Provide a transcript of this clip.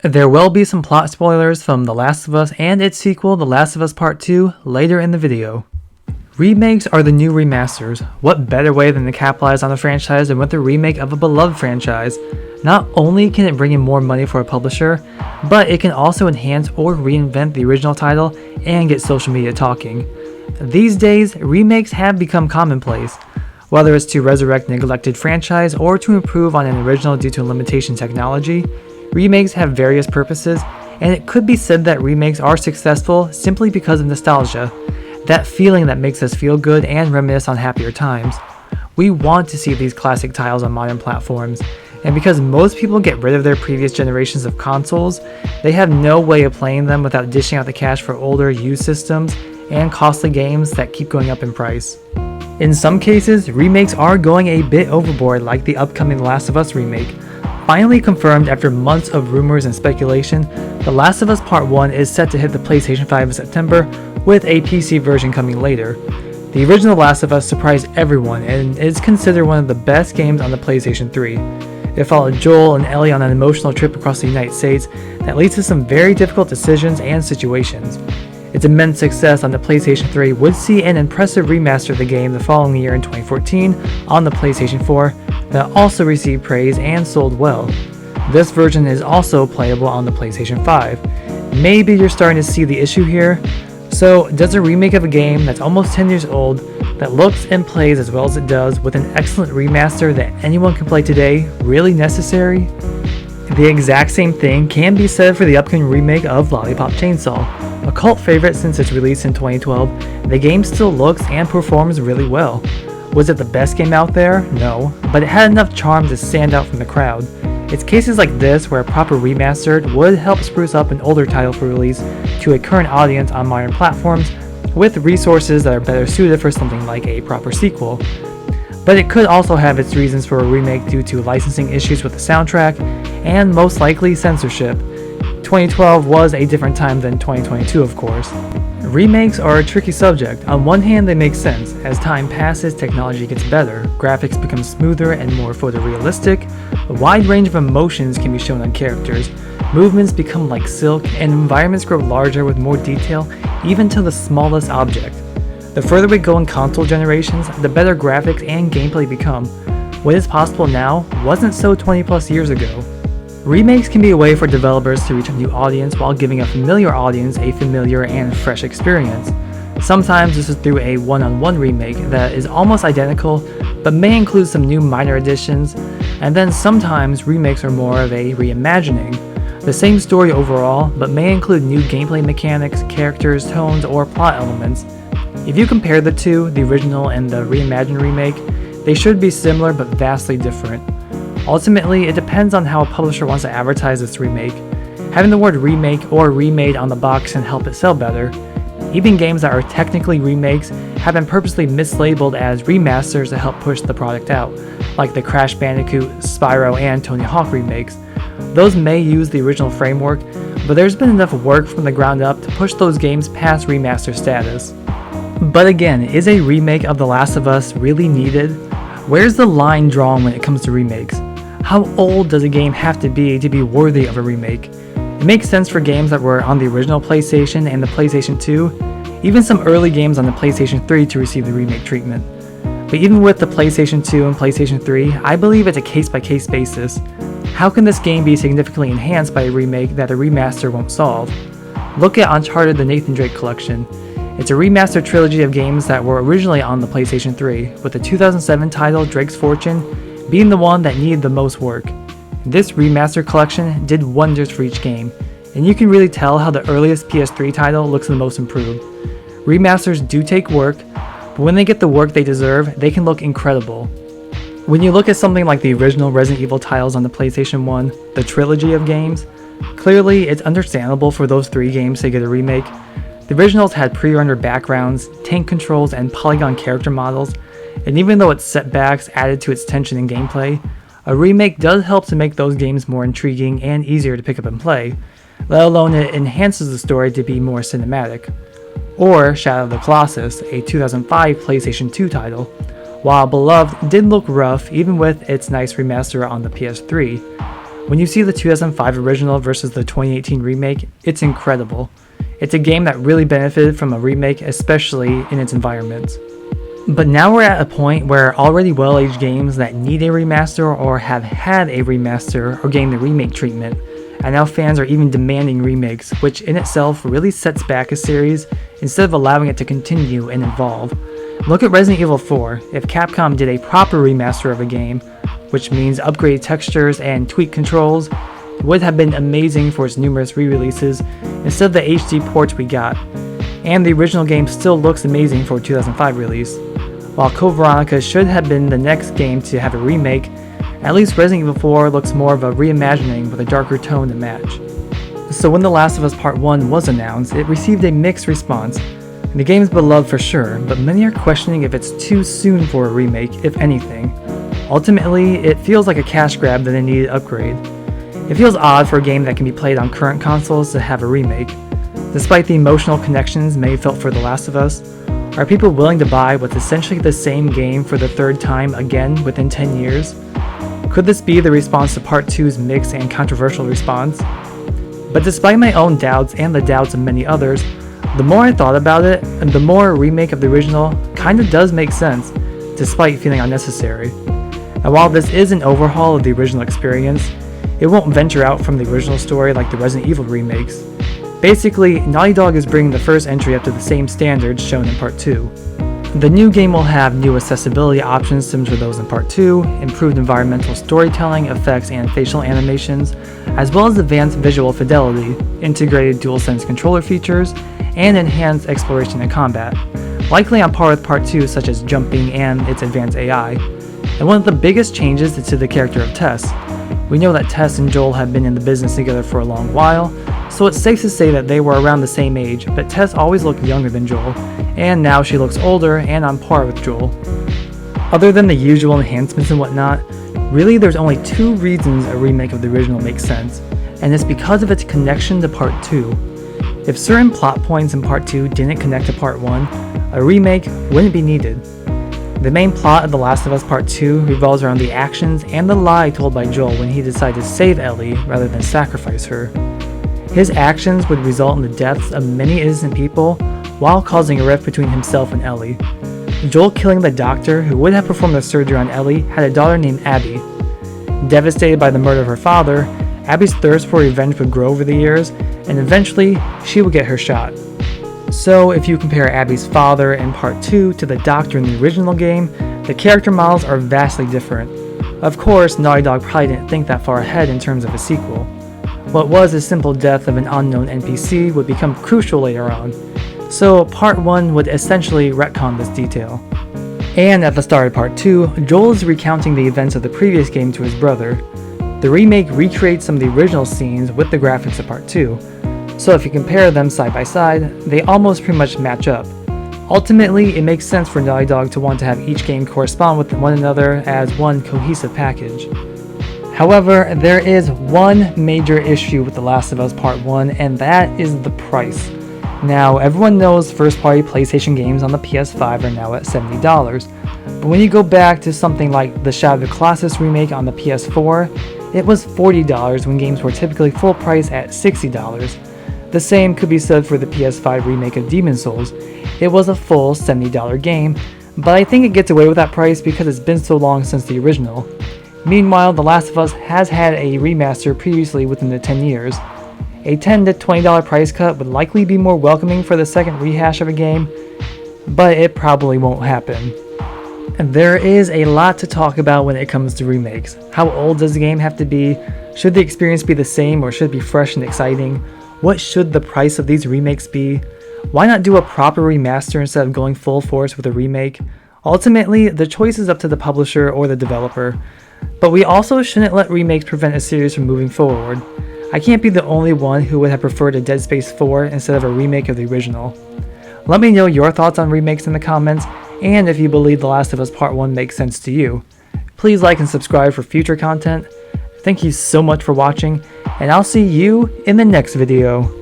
There will be some plot spoilers from The Last of Us and its sequel, The Last of Us Part 2, later in the video. Remakes are the new remasters. What better way than to capitalize on a franchise than with a remake of a beloved franchise? Not only can it bring in more money for a publisher, but it can also enhance or reinvent the original title and get social media talking. These days, remakes have become commonplace. Whether it's to resurrect a neglected franchise or to improve on an original due to limitation technology, remakes have various purposes, and it could be said that remakes are successful simply because of nostalgia. That feeling that makes us feel good and reminisce on happier times. We want to see these classic titles on modern platforms, and because most people get rid of their previous generations of consoles, they have no way of playing them without dishing out the cash for older, used systems and costly games that keep going up in price. In some cases, remakes are going a bit overboard, like the upcoming The Last of Us remake. Finally confirmed after months of rumors and speculation, The Last of Us Part 1 is set to hit the PlayStation 5 in September, with a PC version coming later. The original Last of Us surprised everyone and is considered one of the best games on the PlayStation 3. It followed Joel and Ellie on an emotional trip across the United States that leads to some very difficult decisions and situations. Its immense success on the PlayStation 3 would see an impressive remaster of the game the following year in 2014 on the PlayStation 4 that also received praise and sold well. This version is also playable on the PlayStation 5. Maybe you're starting to see the issue here. So, does a remake of a game that's almost 10 years old, that looks and plays as well as it does, with an excellent remaster that anyone can play today, really necessary? The exact same thing can be said for the upcoming remake of Lollipop Chainsaw. A cult favorite since its release in 2012, the game still looks and performs really well. Was it the best game out there? No, but it had enough charm to stand out from the crowd. It's cases like this where a proper remastered would help spruce up an older title for release to a current audience on modern platforms with resources that are better suited for something like a proper sequel. But it could also have its reasons for a remake due to licensing issues with the soundtrack and most likely censorship. 2012 was a different time than 2022, of course. Remakes are a tricky subject. On one hand, they make sense. As time passes, technology gets better, graphics become smoother and more photorealistic, a wide range of emotions can be shown on characters, movements become like silk, and environments grow larger with more detail, even to the smallest object. The further we go in console generations, the better graphics and gameplay become. What is possible now wasn't so 20 plus years ago. Remakes can be a way for developers to reach a new audience while giving a familiar audience a familiar and fresh experience. Sometimes this is through a one-on-one remake that is almost identical but may include some new minor additions, and then sometimes remakes are more of a reimagining. The same story overall, but may include new gameplay mechanics, characters, tones, or plot elements. If you compare the two, the original and the reimagined remake, they should be similar but vastly different. Ultimately, it depends on how a publisher wants to advertise this remake. Having the word remake or remade on the box can help it sell better. Even games that are technically remakes have been purposely mislabeled as remasters to help push the product out, like the Crash Bandicoot, Spyro, and Tony Hawk remakes. Those may use the original framework, but there's been enough work from the ground up to push those games past remaster status. But again, is a remake of The Last of Us really needed? Where's the line drawn when it comes to remakes? How old does a game have to be worthy of a remake? It makes sense for games that were on the original PlayStation and the PlayStation 2, even some early games on the PlayStation 3 to receive the remake treatment. But even with the PlayStation 2 and PlayStation 3, I believe it's a case-by-case basis. How can this game be significantly enhanced by a remake that a remaster won't solve? Look at Uncharted: The Nathan Drake Collection. It's a remastered trilogy of games that were originally on the PlayStation 3, with the 2007 title Drake's Fortune being the one that needed the most work. This remastered collection did wonders for each game, and you can really tell how the earliest PS3 title looks the most improved. Remasters do take work, but when they get the work they deserve, they can look incredible. When you look at something like the original Resident Evil titles on the PlayStation 1, the trilogy of games, clearly it's understandable for those 3 games to get a remake. The originals had pre-rendered backgrounds, tank controls, and polygon character models, and even though its setbacks added to its tension and gameplay, a remake does help to make those games more intriguing and easier to pick up and play, let alone it enhances the story to be more cinematic. Or Shadow of the Colossus, a 2005 PlayStation 2 title. While beloved, did look rough even with its nice remaster on the PS3. When you see the 2005 original versus the 2018 remake, it's incredible. It's a game that really benefited from a remake, especially in its environment. But now we're at a point where already well-aged games that need a remaster or have had a remaster are getting the remake treatment, and now fans are even demanding remakes, which in itself really sets back a series instead of allowing it to continue and evolve. Look at Resident Evil 4. If Capcom did a proper remaster of a game, which means upgraded textures and tweaked controls, it would have been amazing for its numerous re-releases instead of the HD ports we got. And the original game still looks amazing for a 2005 release. While Code Veronica should have been the next game to have a remake, at least Resident Evil 4 looks more of a reimagining with a darker tone to match. So when The Last of Us Part 1 was announced, it received a mixed response. The game is beloved for sure, but many are questioning if it's too soon for a remake, if anything. Ultimately, it feels like a cash grab than a needed upgrade. It feels odd for a game that can be played on current consoles to have a remake. Despite the emotional connections many felt for The Last of Us, are people willing to buy what's essentially the same game for the third time again within 10 years? Could this be the response to Part 2's mixed and controversial response? But despite my own doubts and the doubts of many others, the more I thought about it, and the more a remake of the original kinda does make sense, despite feeling unnecessary. And while this is an overhaul of the original experience, it won't venture out from the original story like the Resident Evil remakes. Basically, Naughty Dog is bringing the first entry up to the same standards shown in Part 2. The new game will have new accessibility options similar to those in Part 2, improved environmental storytelling, effects, and facial animations, as well as advanced visual fidelity, integrated DualSense controller features, and enhanced exploration and combat, likely on par with Part 2 such as jumping and its advanced AI. And one of the biggest changes is to the character of Tess. We know that Tess and Joel have been in the business together for a long while, so it's safe to say that they were around the same age, but Tess always looked younger than Joel, and now she looks older and on par with Joel. Other than the usual enhancements and whatnot, really there's only two reasons a remake of the original makes sense, and it's because of its connection to Part 2. If certain plot points in Part 2 didn't connect to Part 1, a remake wouldn't be needed. The main plot of The Last of Us Part 2 revolves around the actions and the lie told by Joel when he decided to save Ellie rather than sacrifice her. His actions would result in the deaths of many innocent people while causing a rift between himself and Ellie. Joel killing the doctor who would have performed the surgery on Ellie had a daughter named Abby. Devastated by the murder of her father, Abby's thirst for revenge would grow over the years, and eventually she would get her shot. So if you compare Abby's father in Part 2 to the doctor in the original game, the character models are vastly different. Of course, Naughty Dog probably didn't think that far ahead in terms of a sequel. What was a simple death of an unknown NPC would become crucial later on, so Part 1 would essentially retcon this detail. And at the start of Part 2, Joel is recounting the events of the previous game to his brother. The remake recreates some of the original scenes with the graphics of Part 2, so if you compare them side by side, they almost pretty much match up. Ultimately, it makes sense for Naughty Dog to want to have each game correspond with one another as one cohesive package. However, there is one major issue with The Last of Us Part 1, and that is the price. Now, everyone knows first-party PlayStation games on the PS5 are now at $70, but when you go back to something like the Shadow of the Colossus remake on the PS4, it was $40 when games were typically full price at $60. The same could be said for the PS5 remake of Demon's Souls. It was a full $70 game, but I think it gets away with that price because it's been so long since the original. Meanwhile, The Last of Us has had a remaster previously within the 10 years. A $10 to $20 price cut would likely be more welcoming for the second rehash of a game, but it probably won't happen. And there is a lot to talk about when it comes to remakes. How old does the game have to be? Should the experience be the same or should it be fresh and exciting? What should the price of these remakes be? Why not do a proper remaster instead of going full force with a remake? Ultimately, the choice is up to the publisher or the developer. But we also shouldn't let remakes prevent a series from moving forward. I can't be the only one who would have preferred a Dead Space 4 instead of a remake of the original. Let me know your thoughts on remakes in the comments, and if you believe The Last of Us Part 1 makes sense to you. Please like and subscribe for future content. Thank you so much for watching, and I'll see you in the next video.